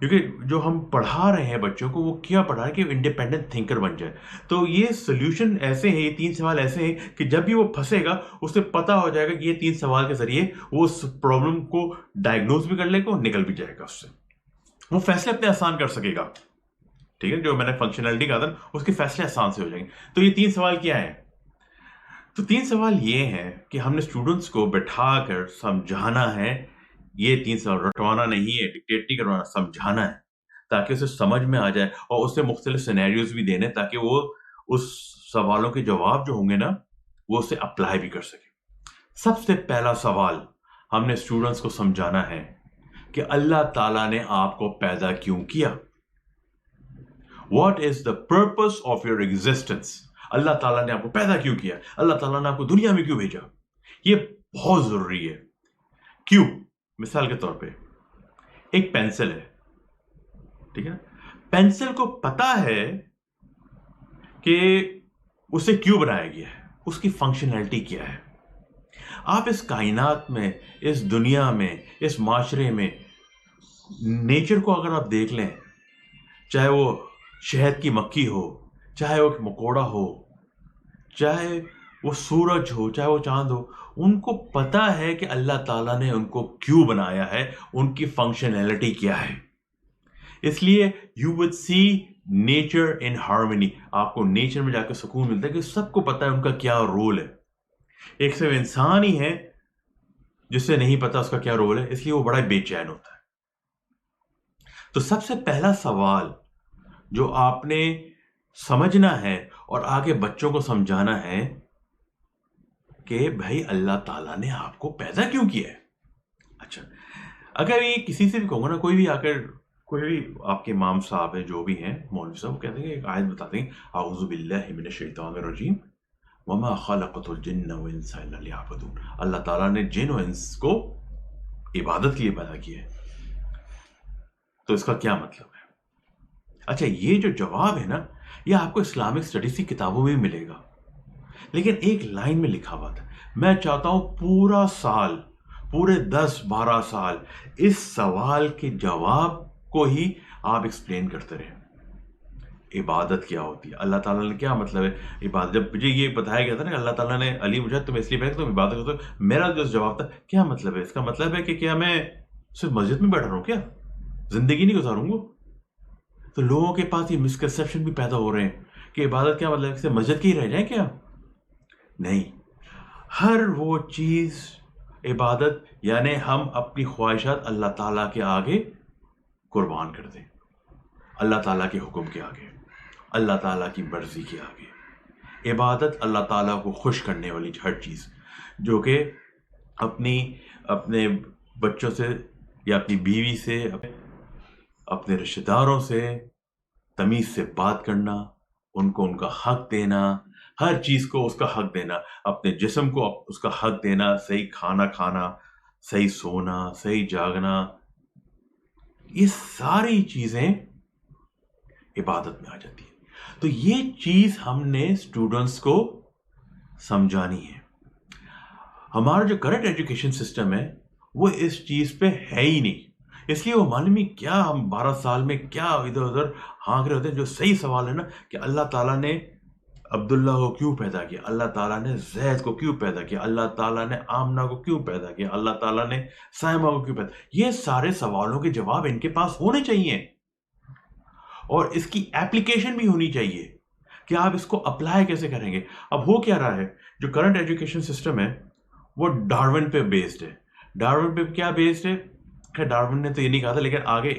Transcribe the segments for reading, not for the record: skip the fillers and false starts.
کیونکہ جو ہم پڑھا رہے ہیں بچوں کو وہ کیا پڑھا رہے ہیں کہ انڈیپینڈنٹ تھنکر بن جائے. تو یہ سولوشن ایسے ہیں, یہ 3 سوال ایسے ہیں کہ جب بھی وہ پھنسے گا اسے پتا ہو جائے گا کہ یہ 3 سوال کے ذریعے وہ اس پرابلم کو ڈائگنوز بھی کر لے گا اور نکل بھی جائے گا اس سے, وہ فیصلے اپنے آسان کر سکے گا. ٹھیک ہے, جو میں نے فنکشنلٹی کہا تھا اس کے فیصلے آسان سے ہو جائیں گے. تو یہ 3 سوال کیا ہیں؟ تو 3 سوال یہ ہیں کہ ہم نے اسٹوڈنٹس کو بٹھا کر سمجھانا ہے. یہ 3 سوال رٹوانا نہیں ہے, ڈکٹیٹ نہیں کروانا, سمجھانا ہے تاکہ اسے سمجھ میں آ جائے, اور اس سے مختلف سینیریوز بھی دینے تاکہ وہ اس سوالوں کے جواب جو ہوں گے نا وہ اسے اپلائی بھی کر سکے. سب سے پہلا سوال ہم نے اسٹوڈنٹس کو سمجھانا ہے کہ اللہ تعالیٰ نے آپ کو پیدا کیوں کیا. What is the purpose of your existence. Allah تعالیٰ نے آپ کو پیدا کیوں کیا, اللہ تعالیٰ نے آپ کو دنیا میں کیوں بھیجا, یہ بہت ضروری ہے. کیوں؟ مثال کے طور پہ ایک پینسل ہے, ٹھیک ہے نا, پینسل کو پتا ہے کہ اسے کیوں بنایا گیا ہے, اس کی فنکشنلٹی کیا ہے. آپ اس کائنات میں, اس دنیا میں, اس معاشرے میں نیچر کو اگر آپ دیکھ لیں, چاہے وہ شہد کی مکھی ہو, چاہے وہ مکوڑا ہو, چاہے وہ سورج ہو, چاہے وہ چاند ہو, ان کو پتا ہے کہ اللہ تعالیٰ نے ان کو کیوں بنایا ہے, ان کی فنکشنلٹی کیا ہے. اس لیے you would see nature in harmony. آپ کو نیچر میں جا کے سکون ملتا ہے کہ سب کو پتا ہے ان کا کیا رول ہے. ایک صرف انسان ہی ہے جس سے نہیں پتا اس کا کیا رول ہے, اس لیے وہ بڑا بے چین ہوتا ہے. تو سب سے پہلا سوال جو آپ نے سمجھنا ہے اور آگے بچوں کو سمجھانا ہے کہ بھائی اللہ تعالیٰ نے آپ کو پیدا کیوں کیا ہے. اچھا, اگر یہ کسی سے بھی کہوں گا نا, کوئی بھی آ کر, کوئی بھی آپ کے امام صاحب ہیں جو بھی ہیں, مولوی صاحب, وہ کہتے ہیں کہ ایک آیت بتاتے ہیں, اعوذ باللہ من الشیطان الرجیم وما خلقت الجن والانس الا لیعبدون. اللہ تعالیٰ نے جن و انس کو عبادت کے لیے پیدا کیا ہے. تو اس کا کیا مطلب ہے؟ اچھا, یہ جو جواب ہے نا یہ آپ کو اسلامک اسٹڈیز کی کتابوں میں ملے گا, لیکن ایک لائن میں لکھا ہوا تھا. میں چاہتا ہوں پورا سال, پورے 10-12 سال اس سوال کے جواب کو ہی آپ ایکسپلین کرتے رہیں. عبادت کیا ہوتی ہے, اللہ تعالیٰ نے کیا مطلب ہے عبادت. جب مجھے یہ بتایا گیا تھا نا کہ اللہ تعالیٰ نے علی مجھے تم اس لیے بھیجا تم عبادت کرتے ہو, میرا جو جواب تھا کیا مطلب ہے, اس کا مطلب ہے کہ کیا میں صرف مسجد میں بیٹھا رہوں, کیا زندگی نہیں گزاروں گا. تو لوگوں کے پاس یہ مسکنسیپشن بھی پیدا ہو رہے ہیں کہ عبادت کیا مطلب ہے مسجد کی ہی رہ جائیں کیا. نہیں, ہر وہ چیز عبادت یعنی ہم اپنی خواہشات اللہ تعالیٰ کے آگے قربان کر دیں, اللہ تعالیٰ کے حکم کے آگے, اللہ تعالیٰ کی مرضی کے آگے. عبادت اللہ تعالیٰ کو خوش کرنے والی ہر چیز جو کہ اپنے بچوں سے یا اپنی بیوی سے, اپنے رشتہ داروں سے تمیز سے بات کرنا, ان کو ان کا حق دینا, ہر چیز کو اس کا حق دینا, اپنے جسم کو اس کا حق دینا, صحیح کھانا کھانا, صحیح سونا, صحیح جاگنا, یہ ساری چیزیں عبادت میں آ جاتی ہیں. تو یہ چیز ہم نے اسٹوڈنٹس کو سمجھانی ہے. ہمارا جو کرنٹ ایجوکیشن سسٹم ہے وہ اس چیز پہ ہے ہی نہیں, اس لیے وہ معلوم ہی کیا ہم 12 سال میں کیا ادھر ادھر ہانک رہے ہوتے ہیں. جو صحیح سوال ہے نا کہ اللہ تعالیٰ نے عبداللہ کو کیوں پیدا کیا, اللہ تعالیٰ نے زید کو کیوں پیدا کیا, اللہ تعالیٰ نے آمنہ کو کیوں پیدا کیا, اللہ تعالیٰ نے سائمہ کو کیوں پیدا, یہ سارے سوالوں کے جواب ان کے پاس ہونے چاہیے, اور اس کی ایپلیکیشن بھی ہونی چاہیے کہ آپ اس کو اپلائی کیسے کریں گے. اب ہو کیا رہا ہے, جو کرنٹ ایجوکیشن سسٹم ہے وہ ڈارون پہ بیسڈ ہے. ڈارون پہ کیا بیسڈ ہے, خیر ڈارون نے تو یہ نہیں کہا تھا, لیکن آگے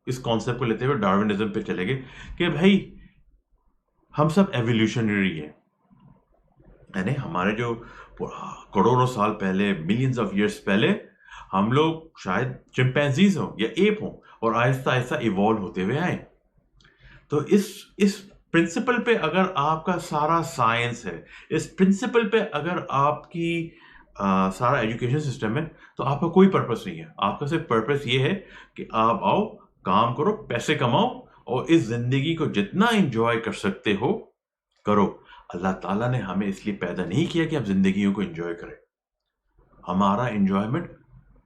اس کانسیپٹ کو لیتے ہوئے ڈارونزم پہ چلے گئے کہ بھائی ہم سب ایولیوشنری ہیں, یعنی ہمارے جو کروڑوں سال پہلے, ملینز آف ایئرس پہلے ہم لوگ شاید چمپینزیز ہوں یا ایپ ہوں اور آہستہ آہستہ ایوالو ہوتے ہوئے آئیں. تو اس پرنسپل پہ اگر آپ کا سارا سائنس ہے, اس پرنسپل پہ اگر آپ کی سارا ایجوکیشن سسٹم ہے, تو آپ کا کوئی پرپس نہیں ہے. آپ کا صرف پرپس یہ ہے کہ آپ آؤ, کام کرو, پیسے کماؤ, اور اس زندگی کو جتنا انجوائے کر سکتے ہو کرو. اللہ تعالیٰ نے ہمیں اس لیے پیدا نہیں کیا کہ ہم زندگیوں کو انجوائے کریں. ہمارا انجوائمنٹ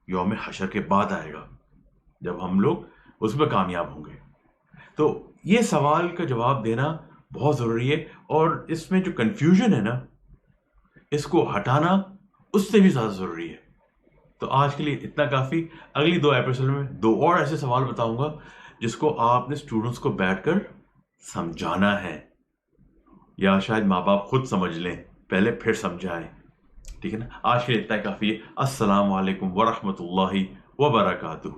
یوم حشر کے بعد آئے گا, جب ہم لوگ اس میں کامیاب ہوں گے. تو یہ سوال کا جواب دینا بہت ضروری ہے, اور اس میں جو کنفیوژن ہے نا, اس کو ہٹانا اس سے بھی زیادہ ضروری ہے. تو آج کے لیے اتنا کافی. اگلی 2 ایپیسوڈ میں 2 اور ایسے سوال بتاؤں گا جس کو آپ نے اسٹوڈنٹس کو بیٹھ کر سمجھانا ہے, یا شاید ماں باپ خود سمجھ لیں پہلے پھر سمجھائیں. ٹھیک ہے نا. آج کے لیے اتنا کافی ہے. السلام علیکم ورحمۃ اللہ وبرکاتہ.